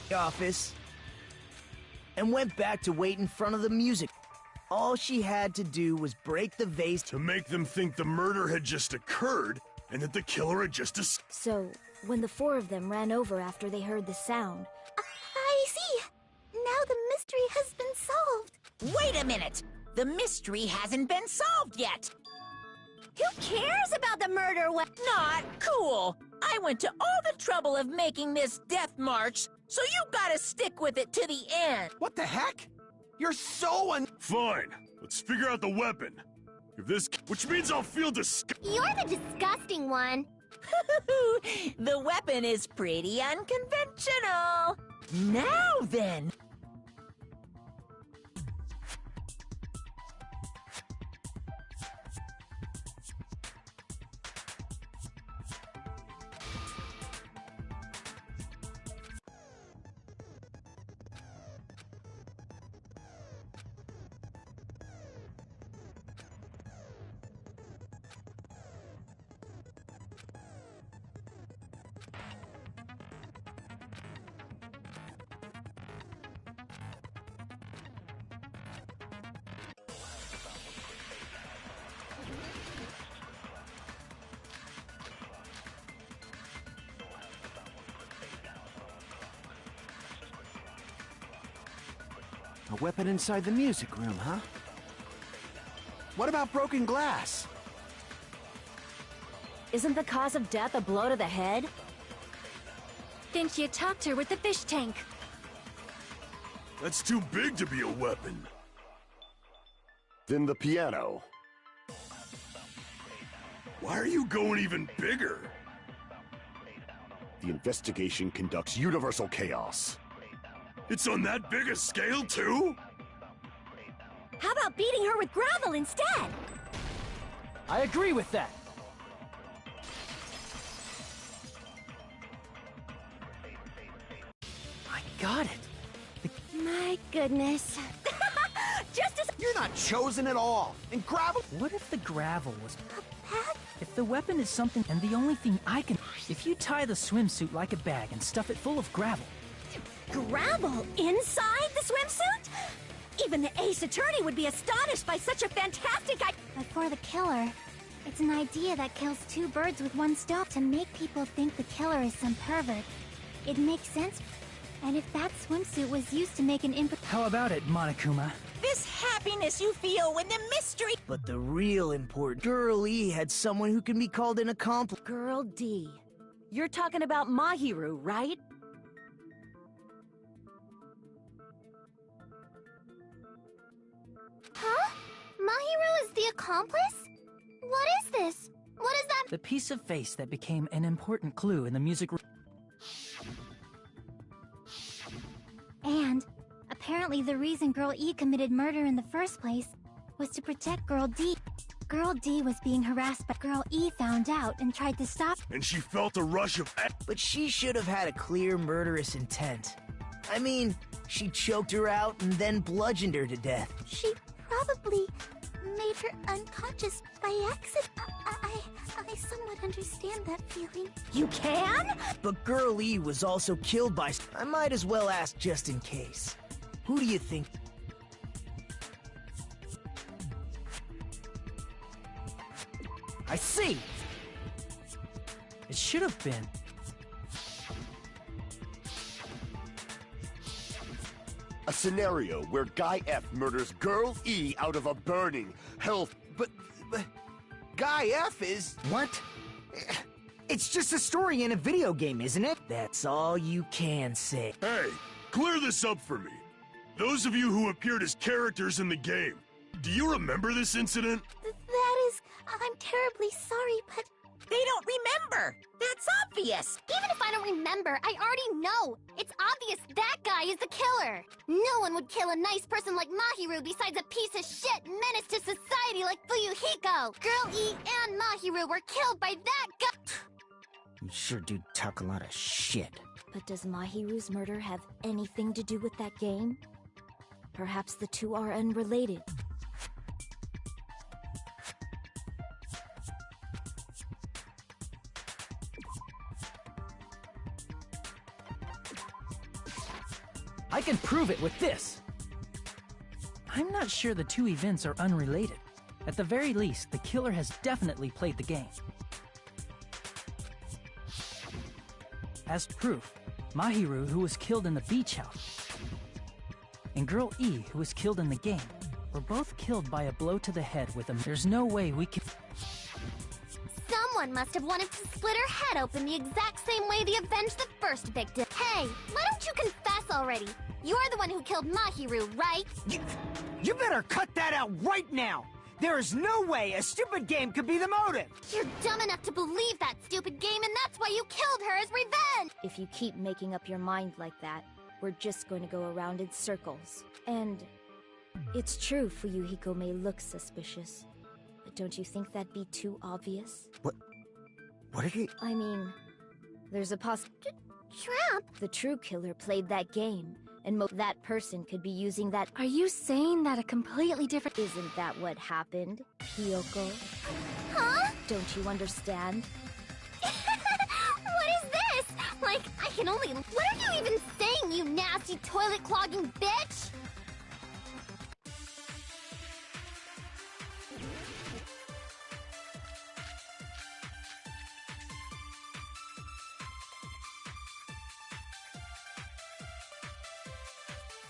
The office and went back to wait in front of the music. All she had to do was break the vase to make them think the murder had just occurred and that the killer had just escaped. So, when the four of them ran over after they heard the sound... I see! Now the mystery has been solved! Wait a minute! The mystery hasn't been solved yet! Who cares about the murder weapon? Not cool! I went to all the trouble of making this death march, so you gotta stick with it to the end! What the heck? You're so Fine, let's figure out the weapon. If this, which means I'll feel You're the disgusting one. The weapon is pretty unconventional! Now then! A weapon inside the music room, huh? What about broken glass? Isn't the cause of death a blow to the head? Then she attacked her with the fish tank. That's too big to be a weapon. Then the piano. Why are you going even bigger? The investigation conducts universal chaos. It's on that big a scale, too? How about beating her with gravel instead? I agree with that. I got it. My goodness. Just as You're not chosen at all. And gravel. What if the gravel was... a pack? If the weapon is something and the only thing I can... If you tie the swimsuit like a bag and stuff it full of gravel... Gravel inside the swimsuit? Even the ace attorney would be astonished by such a fantastic idea. But for the killer, it's an idea that kills two birds with one stone. To make people think the killer is some pervert. It makes sense. And if that swimsuit was used to make an How about it, Monokuma? This happiness you feel when the mystery... But the real important Girl E had someone who can be called an accomplice. Girl D. You're talking about Mahiru, right? Huh? Mahiru is the accomplice? What is this? What is that? The piece of face that became an important clue in the music room. And apparently the reason Girl E committed murder in the first place was to protect Girl D. Girl D was being harassed, but Girl E found out and tried to stop. And she felt a rush of... But she should have had a clear murderous intent. I mean, she choked her out and then bludgeoned her to death. She probably made her unconscious by accident. I somewhat understand that feeling. You can? But Girl E was also killed by... I might as well ask just in case. Who do you think... I see! It should have been. A scenario where Guy F murders Girl E out of a burning hell... But Guy F is... What? It's just a story in a video game, isn't it? That's all you can say. Hey, clear this up for me. Those of you who appeared as characters in the game, do you remember this incident? That is... I'm terribly sorry, but They don't remember. That's obvious. Even if I don't remember, I already know. It's obvious that guy is the killer. No one would kill a nice person like Mahiru besides a piece of shit menace to society like Fuyuhiko. Girl E and Mahiru were killed by that guy. You sure do talk a lot of shit. But does Mahiru's murder have anything to do with that game? Perhaps the two are unrelated. I can prove it with this! I'm not sure the two events are unrelated. At the very least, the killer has definitely played the game. As proof, Mahiru, who was killed in the beach house, and Girl E, who was killed in the game, were both killed by a blow to the head with a... There's no way we can... Someone must have wanted to split her head open the exact same way they avenged the first victim. Hey, why don't you confess already? You're the one who killed Mahiru, right? You better cut that out right now! There is no way a stupid game could be the motive! You're dumb enough to believe that stupid game, and that's why you killed her as revenge! If you keep making up your mind like that, we're just going to go around in circles. And it's true Fuyuhiko may look suspicious, but don't you think that'd be too obvious? What are you... I mean, there's a Tramp? The true killer played that game, and that person could be using that... Are you saying that a completely different... Isn't that what happened, Hiyoko? Huh? Don't you understand? What is this? Like, I can only... What are you even saying, you nasty toilet-clogging bitch?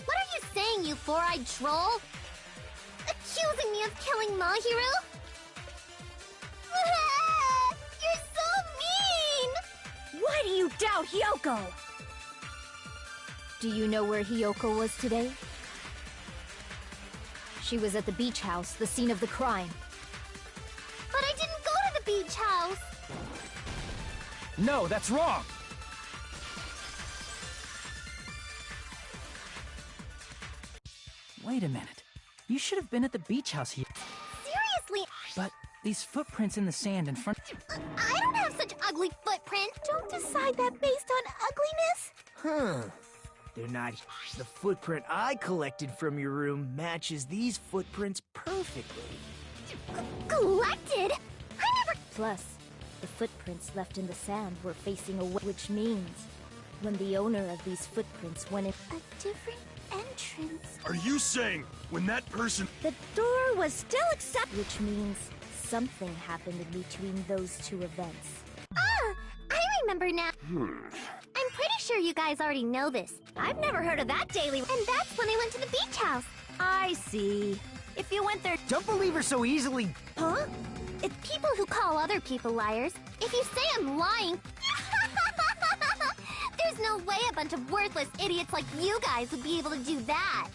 What are you saying, you four-eyed troll? Accusing me of killing Mahiru? You're so mean! Why do you doubt Hiyoko? Do you know where Hiyoko was today? She was at the beach house, the scene of the crime. But I didn't go to the beach house! No, that's wrong! Wait a minute. You should have been at the beach house here. Seriously? But these footprints in the sand in front... I don't have such ugly footprint! Don't decide that based on ugliness! Huh. They're not... The footprint I collected from your room matches these footprints perfectly. Collected? I never... Plus, the footprints left in the sand were facing away, which means when the owner of these footprints went in... A different entrance. Are you saying when that person... The door was still accepted, which means something happened in between those two events. Ah! I remember now. I'm pretty sure you guys already know this. I've never heard of that daily... And that's when I went to the beach house. I see. If you went there... Don't believe her so easily! Huh? It's people who call other people liars. If you say I'm lying... There's no way a bunch of worthless idiots like you guys would be able to do that.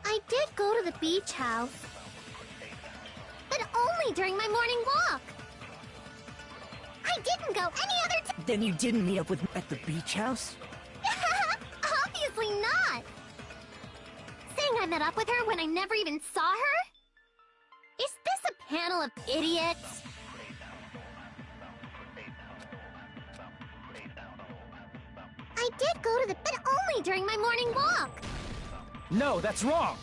I did go to the beach house. But only during my morning walk. I didn't go any other time. Then you didn't meet up with at the beach house? Obviously not! Saying I met up with her when I never even saw her? Is this a panel of idiots? I did go to the... but only during my morning walk! No, that's wrong!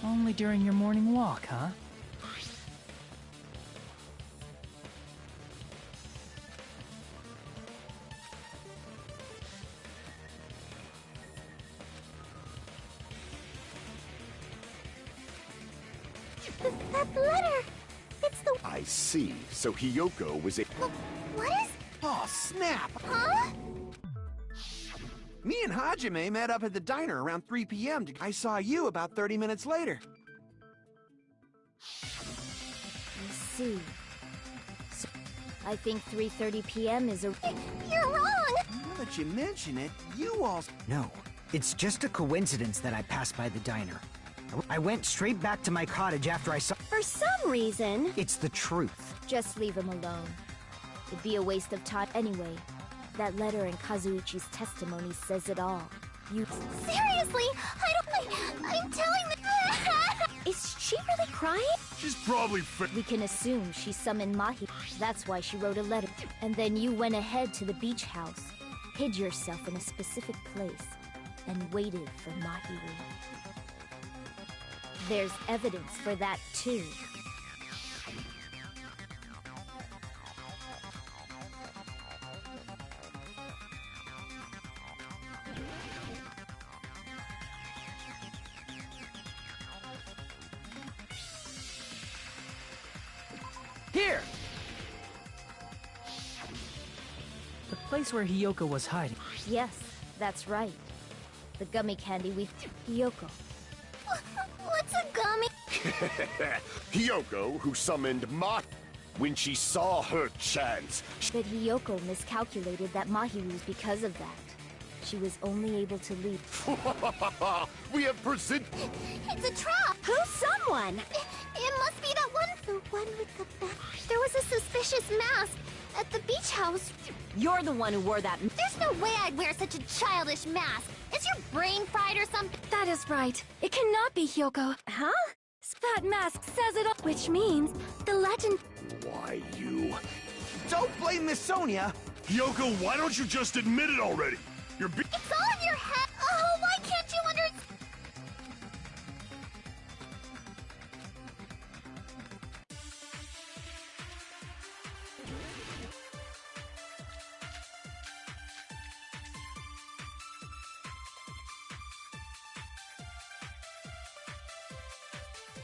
Only during your morning walk, huh? That letter! It's the... I see. So Hiyoko was a... What is... Oh, snap! Huh? Me and Hajime met up at the diner around 3 p.m. I saw you about 30 minutes later. see. So, I think 3:30 p.m. is a... You're wrong! Now that you mention it, you all... No, it's just a coincidence that I passed by the diner. I went straight back to my cottage after I saw... For some reason... It's the truth. Just leave him alone. It'd be a waste of time anyway. That letter in Kazuichi's testimony says it all. You... Seriously? I'm telling the... Is she really crying? She's probably We can assume she summoned Mahi. That's why she wrote a letter. And then you went ahead to the beach house, hid yourself in a specific place, and waited for Mahiru. There's evidence for that, too. Here! The place where Hiyoko was hiding. Yes, that's right. The gummy candy we... Hiyoko. What's a gummy? Hiyoko, who summoned when she saw her chance. But Hiyoko miscalculated that Mahiru's because of that. She was only able to leave. We have presented... It's a trap! Who's someone? It must be that one... The one with the back. There was a suspicious mask at the beach house. You're the one who wore that. There's no way I'd wear such a childish mask. Is your brain fried or something? That is right. It cannot be Hyoko. Huh? That mask says it all. Which means the legend... Why, you... Don't blame Miss Sonia. Hyoko, why don't you just admit it already? You're It's all in your head. Oh, why can't you understand?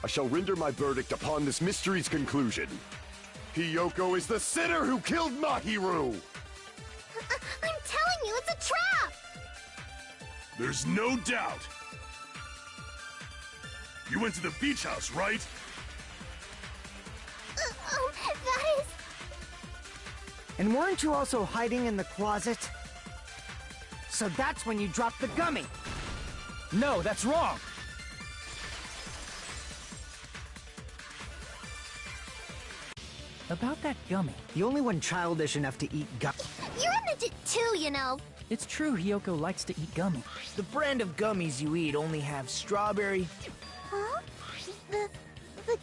I shall render my verdict upon this mystery's conclusion. Hiyoko is the sinner who killed Mahiru! I'm telling you, it's a trap! There's no doubt. You went to the beach house, right? That is... And weren't you also hiding in the closet? So that's when you dropped the gummy! No, that's wrong! About that gummy. The only one childish enough to eat gum. You're an idiot too, you know. It's true Hiyoko likes to eat gummy. The brand of gummies you eat only have strawberry. Huh? The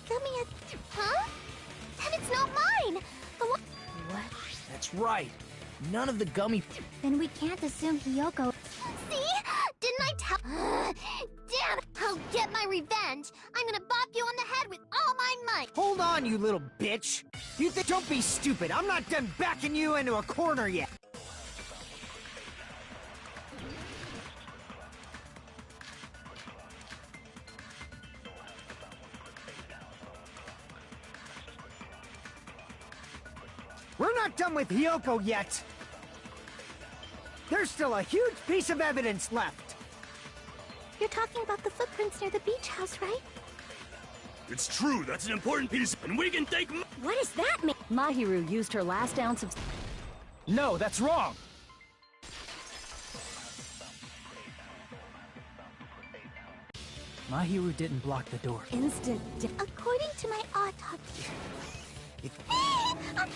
gummy at... Huh? Then it's not mine! The one... What? That's right. None of the gummy... Then we can't assume Hiyoko... See? Didn't I tell... Damn it! I'll get my revenge! I'm gonna bop you on the head with all my might! Hold on, you little bitch! You think... Don't be stupid! I'm not done backing you into a corner yet! We're not done with Hiyoko yet! There's still a huge piece of evidence left! You're talking about the footprints near the beach house, right? It's true, that's an important piece, and we can take... What does that mean? Mahiru used her last ounce of... No, that's wrong! Mahiru didn't block the door. According to my autopsy...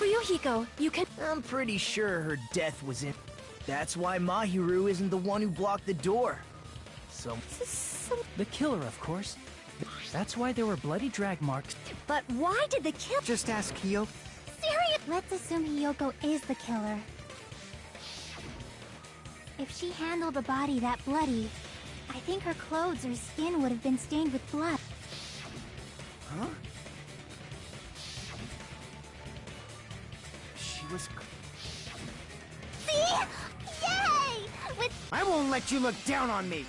Ryuhiko, you can... I'm pretty sure her death was in... That's why Mahiru isn't the one who blocked the door. The killer, of course. That's why there were bloody drag marks. But why did the kill... Just ask Hiyoko. Serious? Let's assume Hiyoko is the killer. If she handled a body that bloody, I think her clothes or skin would have been stained with blood. Huh? She was... See? Yay! With... I won't let you look down on me!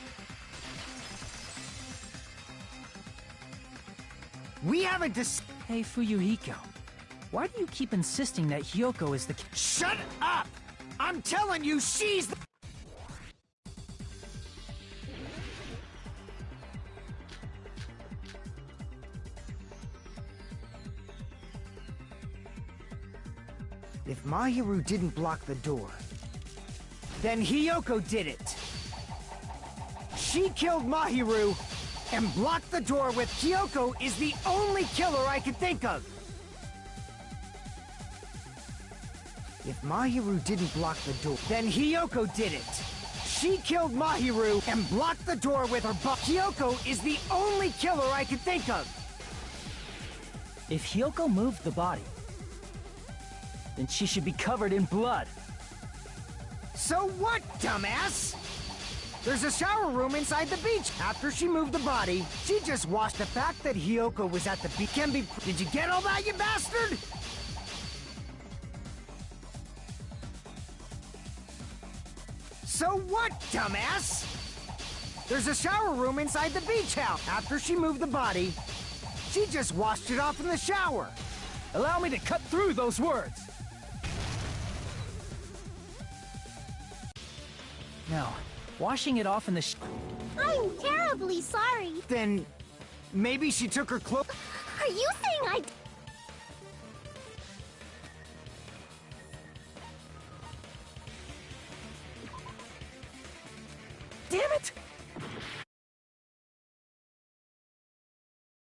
We haven't Hey, Fuyuhiko. Why do you keep insisting that Hiyoko is the... Shut up! I'm telling you, she's the... If Mahiru didn't block the door, then Hiyoko did it. She killed Mahiru and blocked the door with Hiyoko is the only killer I could think of. If Mahiru didn't block the door, then Hiyoko did it. She killed Mahiru and blocked the door with her butt. Hiyoko is the only killer I could think of. If Hiyoko moved the body, then she should be covered in blood. So what, dumbass? There's a shower room inside the beach. After she moved the body, she just washed the fact that Hiyoko was at the beach. Did you get all that, you bastard? So what, dumbass? There's a shower room inside the beach house. After she moved the body, she just washed it off in the shower. Allow me to cut through those words. No, washing it off in the I'm terribly sorry. Then maybe she took her clothes. Are you saying I...